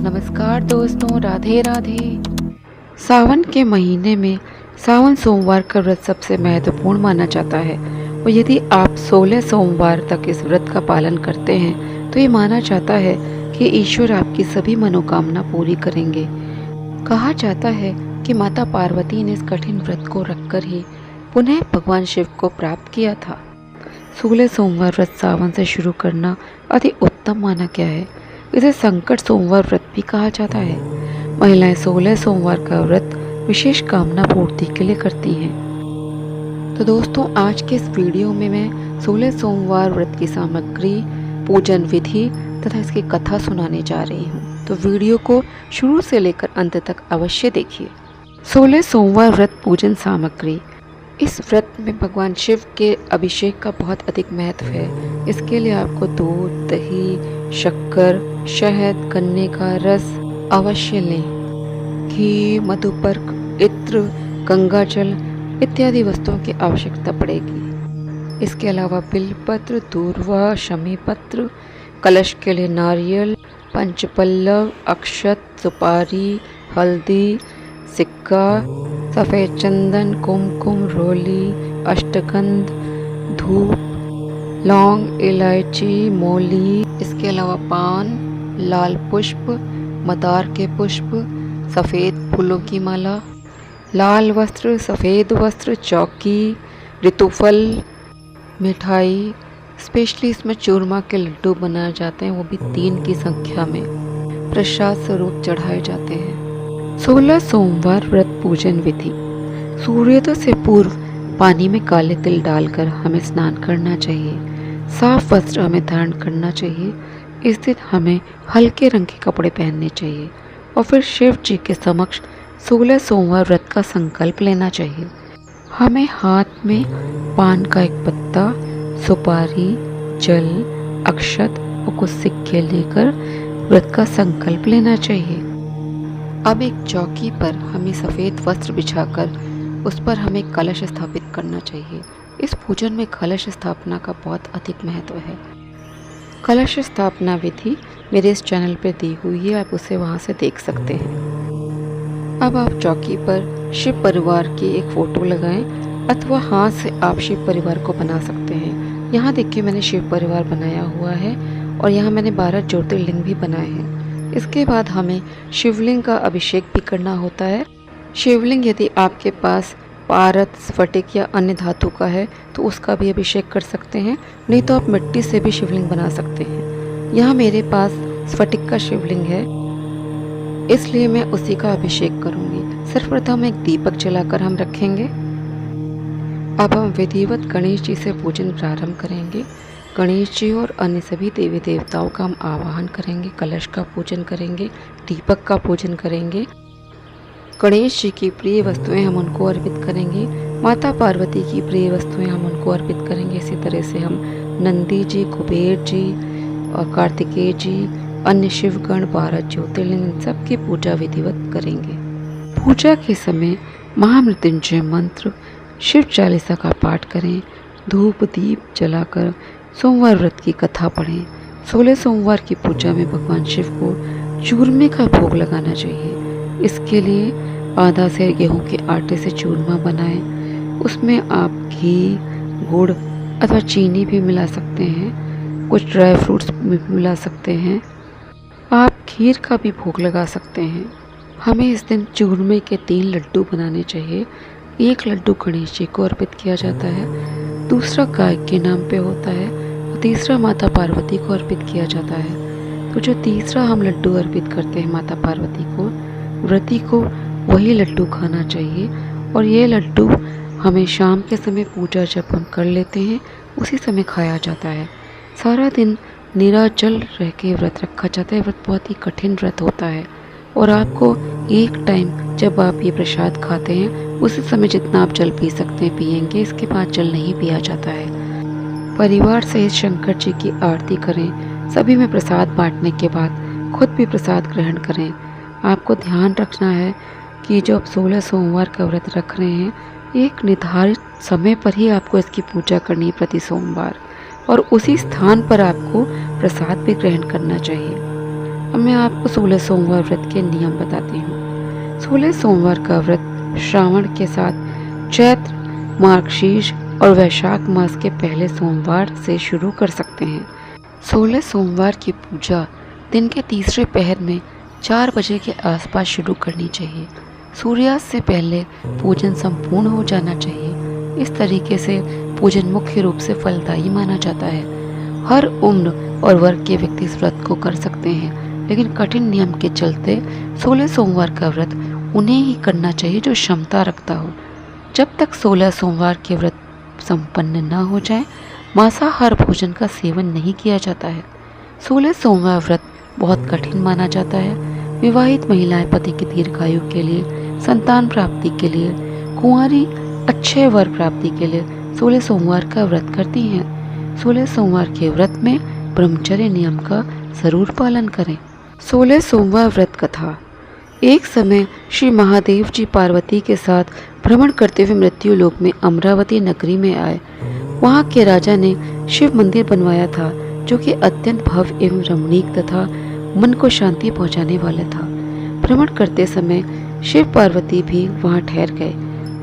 नमस्कार दोस्तों, राधे राधे। सावन के महीने में सावन सोमवार का व्रत सबसे महत्वपूर्ण माना जाता है और यदि आप 16 सोमवार तक इस व्रत का पालन करते हैं तो ये माना जाता है कि ईश्वर आपकी सभी मनोकामना पूरी करेंगे। कहा जाता है कि माता पार्वती ने इस कठिन व्रत को रखकर ही पुनः भगवान शिव को प्राप्त किया था। 16 सोमवार व्रत सावन से शुरू करना अति उत्तम माना गया है। इसे संकट सोमवार व्रत भी कहा जाता है। महिलाएं 16 सोमवार का व्रत विशेष कामना पूर्ति के लिए करती हैं। तो दोस्तों, आज के इस वीडियो में मैं 16 सोमवार व्रत की सामग्री, पूजन विधि तथा इसकी कथा सुनाने जा रही हूँ। तो वीडियो को शुरू से लेकर अंत तक अवश्य देखिए। 16 सोमवार व्रत पूजन सामग्री। इस व्रत में भगवान शिव के अभिषेक का बहुत अधिक महत्व है। इसके लिए आपको दूध, दही, शक्कर, शहद, गन्ने का रस अवश्य लें। घी, मधुपर्क, इत्र, गंगाजल इत्यादि वस्तुओं की आवश्यकता पड़ेगी। इसके अलावा बिलपत्र, दूर्वा, शमी पत्र, कलश के लिए नारियल, पंचपल्लव, अक्षत, सुपारी, हल्दी, सिक्का, सफ़ेद चंदन, कुमकुम, रोली, अष्टगंध, धूप, लौंग, इलायची, मौली। इसके अलावा पान, लाल पुष्प, मदार के पुष्प, सफ़ेद फूलों की माला, लाल वस्त्र, सफ़ेद वस्त्र, चौकी, ऋतुफल, मिठाई। स्पेशली इसमें चूरमा के लड्डू बनाए जाते हैं, वो भी 3 की संख्या में प्रसाद स्वरूप चढ़ाए जाते हैं। 16 सोमवार व्रत पूजन विधि। सूर्योदय से पूर्व पानी में काले तिल डालकर हमें स्नान करना चाहिए। साफ वस्त्र हमें धारण करना चाहिए। इस दिन हमें हल्के रंग के कपड़े पहनने चाहिए और फिर शिव जी के समक्ष 16 सोमवार व्रत का संकल्प लेना चाहिए। हमें हाथ में पान का एक पत्ता, सुपारी, जल, अक्षत और कुछ सिक्के लेकर व्रत का संकल्प लेना चाहिए। अब एक चौकी पर हमें सफ़ेद वस्त्र बिछाकर उस पर हमें कलश स्थापित करना चाहिए। इस पूजन में कलश स्थापना का बहुत अधिक महत्व है। कलश स्थापना विधि मेरे इस चैनल पर दी हुई है, आप उसे वहां से देख सकते हैं। अब आप चौकी पर शिव परिवार की एक फ़ोटो लगाएं अथवा हाथ से आप शिव परिवार को बना सकते हैं। यहाँ देखिए, मैंने शिव परिवार बनाया हुआ है और यहाँ मैंने 12 ज्योतिर्लिंग भी बनाए हैं। इसके बाद हमें शिवलिंग का अभिषेक भी करना होता है। शिवलिंग यदि आपके पास पारद, स्फटिक या अन्य धातु का है तो उसका भी अभिषेक कर सकते हैं, नहीं तो आप मिट्टी से भी शिवलिंग बना सकते हैं। यहाँ मेरे पास स्फटिक का शिवलिंग है, इसलिए मैं उसी का अभिषेक करूँगी। सर्वप्रथम एक दीपक जलाकर हम रखेंगे। अब हम विधिवत गणेश जी से पूजन प्रारंभ करेंगे। गणेश जी और अन्य सभी देवी देवताओं का हम आवाहन करेंगे, कलश का पूजन करेंगे, दीपक का पूजन करेंगे। गणेश जी की प्रिय वस्तुएं हम उनको अर्पित करेंगे। माता पार्वती की प्रिय वस्तुएं हम उनको अर्पित करेंगे। इसी तरह से हम नंदी जी, कुबेर जी और कार्तिकेय जी, अन्य शिवगण, 12 ज्योतिर्लिंग, इन सब की पूजा विधिवत करेंगे। पूजा के समय महामृत्युंजय मंत्र, शिव चालीसा का पाठ करें। धूप दीप जलाकर सोमवार व्रत की कथा पढ़ें। 16 सोमवार की पूजा में भगवान शिव को चूरमे का भोग लगाना चाहिए। इसके लिए आधा सेर गेहूं के आटे से चूरमा बनाएं। उसमें आप घी, गुड़ अथवा चीनी भी मिला सकते हैं। कुछ ड्राई फ्रूट्स भी मिला सकते हैं। आप खीर का भी भोग लगा सकते हैं। हमें इस दिन चूरमे के 3 लड्डू बनाने चाहिए। एक लड्डू गणेश जी को अर्पित किया जाता है, दूसरा गाय के नाम पे होता है और तीसरा माता पार्वती को अर्पित किया जाता है। तो जो तीसरा हम लड्डू अर्पित करते हैं माता पार्वती को, व्रती को वही लड्डू खाना चाहिए और ये लड्डू हमें शाम के समय पूजा जब हम कर लेते हैं उसी समय खाया जाता है। सारा दिन निराजल रह के व्रत रखा जाता है। व्रत बहुत ही कठिन व्रत होता है और आपको एक टाइम जब आप ये प्रसाद खाते हैं उसी समय जितना आप जल पी सकते हैं पिएंगे, इसके बाद जल नहीं पिया जाता है। परिवार सहित शंकर जी की आरती करें। सभी में प्रसाद बांटने के बाद खुद भी प्रसाद ग्रहण करें। आपको ध्यान रखना है कि जो आप 16 सोमवार का व्रत रख रहे हैं, एक निर्धारित समय पर ही आपको इसकी पूजा करनी है प्रति सोमवार, और उसी स्थान पर आपको प्रसाद भी ग्रहण करना चाहिए। अब मैं आपको 16 सोमवार व्रत के नियम बताती हूँ। 16 सोमवार का व्रत श्रावण के साथ चैत्र, मार्गशीर्ष और वैशाख मास के पहले सोमवार से शुरू कर सकते हैं। 16 सोमवार की पूजा दिन के तीसरे पहर में 4 बजे के आसपास शुरू करनी चाहिए। सूर्यास्त से पहले पूजन संपूर्ण हो जाना चाहिए। इस तरीके से पूजन मुख्य रूप से फलदायी माना जाता है। हर उम्र और वर्ग के व्यक्ति इस व्रत को कर सकते हैं, लेकिन कठिन नियम के चलते 16 सोमवार का व्रत उन्हें ही करना चाहिए जो क्षमता रखता हो। जब तक 16 सोमवार के व्रत संपन्न न हो जाए, मांसाहार भोजन का सेवन नहीं किया जाता है। 16 सोमवार व्रत बहुत कठिन माना जाता है। विवाहित महिलाएं पति की दीर्घायु के लिए, संतान प्राप्ति के लिए, कुंवारी अच्छे वर प्राप्ति के लिए 16 सोमवार का व्रत करती हैं। 16 सोमवार के व्रत में ब्रह्मचर्य नियम का जरूर पालन करें। 16 सोमवार व्रत कथा। एक समय श्री महादेव जी पार्वती के साथ भ्रमण करते हुए मृत्यु लोक में अमरावती नगरी में आए। वहाँ के राजा ने शिव मंदिर बनवाया था, जो कि अत्यंत भव्य एवं रमणीक तथा मन को शांति पहुँचाने वाला था। भ्रमण करते समय शिव पार्वती भी वहाँ ठहर गए।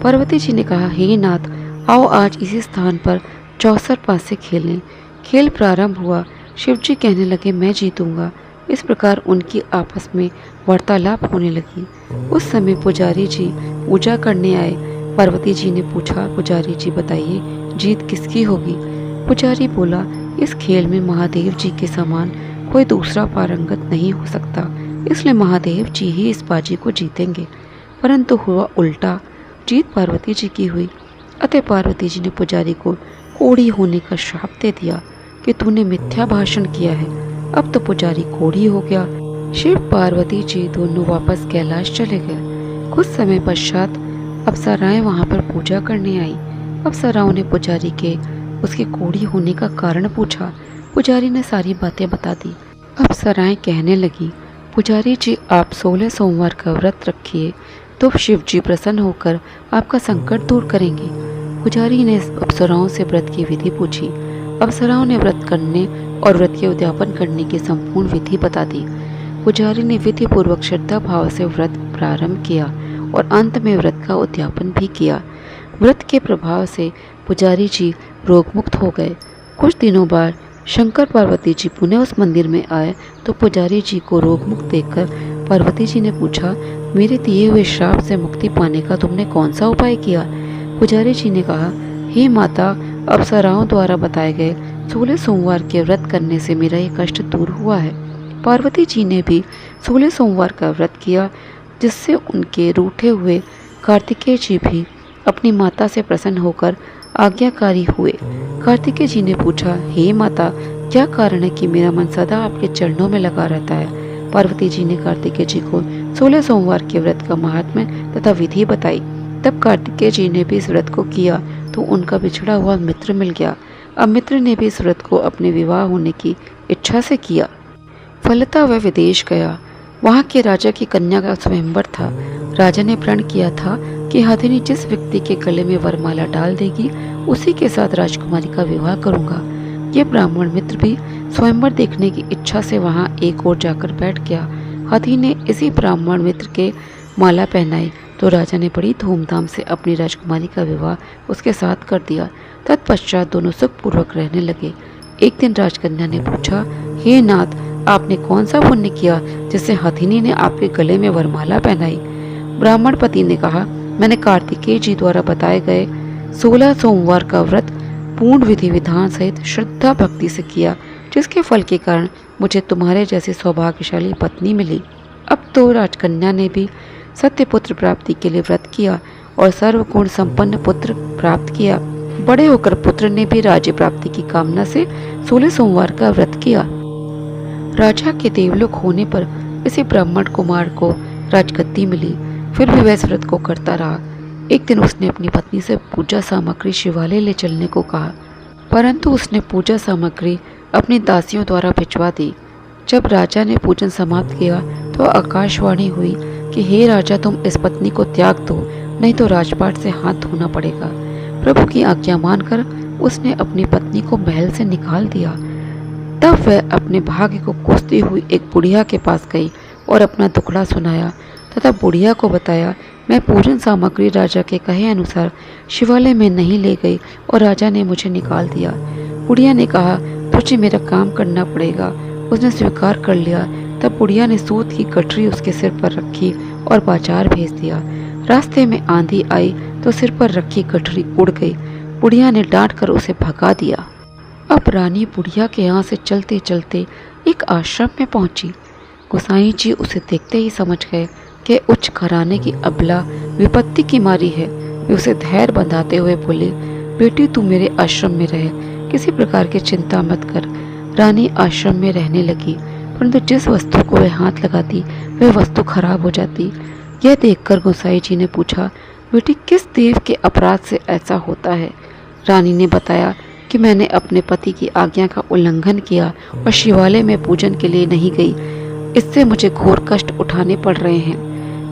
पार्वती जी ने कहा, हे नाथ, आओ आज इसी स्थान पर 64 पासे खेलें। खेल प्रारंभ हुआ। शिव जी कहने लगे, मैं जीतूंगा। इस प्रकार उनकी आपस में वार्तालाप होने लगी। उस समय पुजारी जी पूजा करने आए। पार्वती जी ने पूछा, पुजारी जी बताइए, जीत किसकी होगी? पुजारी बोला, इस खेल में महादेव जी के समान कोई दूसरा पारंगत नहीं हो सकता, इसलिए महादेव जी ही इस बाजी को जीतेंगे। परंतु हुआ उल्टा, जीत पार्वती जी की हुई। अतः पार्वती जी ने पुजारी को कोढ़ी होने का श्राप दे दिया कि तूने मिथ्या भाषण किया है। अब तो पुजारी कोढ़ी हो गया। शिव पार्वती जी दोनों वापस कैलाश चले गए। कुछ समय पश्चात अप्सराएं वहां पर पूजा करने आई। अप्सराओं ने पुजारी के उसके कोढ़ी होने का कारण पूछा। पुजारी ने सारी बातें बता दी। अप्सराएं कहने लगी, पुजारी जी, आप 16 सोमवार का व्रत रखिए तो शिव जी प्रसन्न होकर आपका संकट दूर करेंगे। पुजारी ने अप्सराओं से व्रत की विधि पूछी। अप्सराओं ने व्रत करने और व्रत के उद्यापन करने की संपूर्ण विधि बता दी। पुजारी ने विधि पूर्वक श्रद्धा भाव से व्रत प्रारंभ किया और अंत में व्रत का उद्यापन भी किया। व्रत के प्रभाव से पुजारी जी रोगमुक्त हो गए। कुछ दिनों बाद शंकर पार्वती जी पुनः उस मंदिर में आए तो पुजारी जी को रोगमुक्त देखकर पार्वती जी ने पूछा, मेरे दिए हुए श्राप से मुक्ति पाने का तुमने कौन सा उपाय किया? पुजारी जी ने कहा, हे माता, अप्सराओं द्वारा बताए गए 16 सोमवार के व्रत करने से मेरा ये कष्ट दूर हुआ है। पार्वती जी ने भी 16 सोमवार का व्रत किया, जिससे उनके रूठे हुए कार्तिकेय जी भी अपनी माता से प्रसन्न होकर आज्ञाकारी हुए। कार्तिकेय जी ने पूछा, हे माता, क्या कारण है कि मेरा मन सदा आपके चरणों में लगा रहता है? पार्वती जी ने कार्तिकेय जी को 16 सोमवार के व्रत का महात्म्य तथा विधि बताई। तब कार्तिकेय जी ने भी इस व्रत को किया तो उनका बिछड़ा हुआ मित्र मिल गया। अब मित्र ने भी इस व्रत को अपने विवाह होने की इच्छा से किया। फलतः वह विदेश गया। वहाँ के राजा की कन्या का स्वयंवर था। राजा ने प्रण किया था कि हथिनी जिस व्यक्ति के गले में वरमाला डाल देगी, उसी के साथ राजकुमारी का विवाह करूंगा। ये ब्राह्मण मित्र भी स्वयंवर देखने की इच्छा से वहाँ एक ओर जाकर बैठ गया। हाथी ने इसी ब्राह्मण मित्र के माला पहनाई तो राजा ने बड़ी धूमधाम से अपनी राजकुमारी का विवाह उसके साथ कर दिया। तत्पश्चात दोनों सुखपूर्वक रहने लगे। एक दिन राजकन्या ने पूछा, हे नाथ, आपने कौन सा पुण्य किया जिससे हथिनी ने आपके गले में वरमाला पहनाई? ब्राह्मण पति ने कहा, मैंने कार्तिकेय जी द्वारा बताए गए 16 सोमवार का व्रत पूर्ण विधि विधान सहित श्रद्धा भक्ति से किया, जिसके फल के कारण मुझे तुम्हारे जैसी सौभाग्यशाली पत्नी मिली। अब तो राजकन्या ने भी सत्य पुत्र प्राप्ति के लिए व्रत किया और सर्वगुण संपन्न पुत्र प्राप्त किया। बड़े होकर पुत्र ने भी राज्य प्राप्ति की कामना से 16 सोमवार का व्रत किया। राजा के देवलोक होने पर इसी ब्राह्मण कुमार को राजगद्दी मिली। फिर भी वह इस व्रत को करता रहा। एक दिन उसने अपनी पत्नी से पूजा सामग्री शिवालय ले चलने को कहा, परंतु उसने पूजा सामग्री अपनी दासियों द्वारा भिजवा दी। जब राजा ने पूजन समाप्त किया तो आकाशवाणी हुई कि हे राजा, तुम इस पत्नी को त्याग दो, नहीं तो राजपाट से हाथ धोना पड़ेगा। प्रभु की आज्ञा मानकर उसने अपनी पत्नी को महल से निकाल दिया। तब वह अपने भाग्य को कोसती हुई एक बुढ़िया के पास गई और अपना दुखड़ा सुनाया तथा बुढ़िया को बताया, मैं पूजन सामग्री राजा के कहे अनुसार शिवालय में नहीं ले गई और राजा ने मुझे निकाल दिया। बुढ़िया ने कहा, तुझे मेरा काम करना पड़ेगा। उसने स्वीकार कर लिया। तब बुढ़िया ने सूत की गठरी उसके सिर पर रखी और बाजार भेज दिया। रास्ते में आंधी आई तो सिर पर रखी गठरी उड़ गई। बुढ़िया ने डांट कर उसे भगा दिया। अब रानी बुढ़िया के यहाँ से चलते चलते एक आश्रम में पहुंची। गोसाई जी उसे देखते ही समझ गए कि उच्च घराने की अबला विपत्ति की मारी है। वे उसे धैर्य बंधाते हुए बोले, बेटी तू मेरे आश्रम में रहे, किसी प्रकार की चिंता मत कर। रानी आश्रम में रहने लगी, परंतु जिस वस्तु को वह हाथ लगाती वह वस्तु खराब हो जाती। यह देखकर गोसाई जी ने पूछा, बेटी किस देव के अपराध से ऐसा होता है? रानी ने बताया कि मैंने अपने पति की आज्ञा का उल्लंघन किया और शिवालय में पूजन के लिए नहीं गई, इससे मुझे घोर कष्ट उठाने पड़ रहे हैं।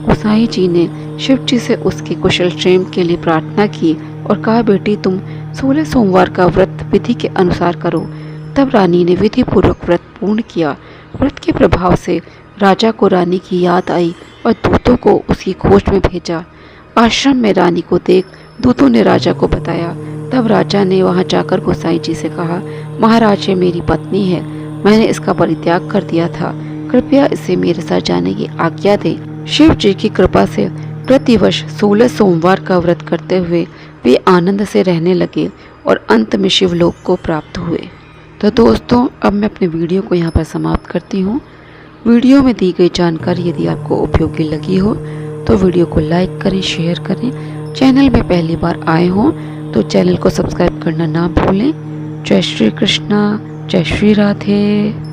गोसाई जी ने शिव जी से उसके कुशल क्षेम के लिए प्रार्थना की और कहा, बेटी तुम 16 सोमवार का व्रत विधि के अनुसार करो। तब रानी ने विधि पूर्वक व्रत पूर्ण किया। व्रत के प्रभाव से राजा को रानी की याद आई और दूतों को उसकी खोज में भेजा। आश्रम में रानी को देख दूतों ने राजा को बताया। तब राजा ने वहां जाकर गोसाई जी से कहा, महाराज ये मेरी पत्नी है, मैंने इसका परित्याग कर दिया था, कृपया इसे मेरे साथ जाने की आज्ञा दें। शिव जी की कृपा से प्रतिवर्ष 16 सोमवार का व्रत करते हुए वे आनंद से रहने लगे और अंत में शिवलोक को प्राप्त हुए। तो दोस्तों अब मैं अपने वीडियो को यहाँ पर समाप्त करती हूँ। वीडियो में दी गई जानकारी यदि आपको उपयोगी लगी हो तो वीडियो को लाइक करें, शेयर करें। चैनल में पहली बार आए हों तो चैनल को सब्सक्राइब करना ना भूलें। जय श्री कृष्णा, जय श्री राधे।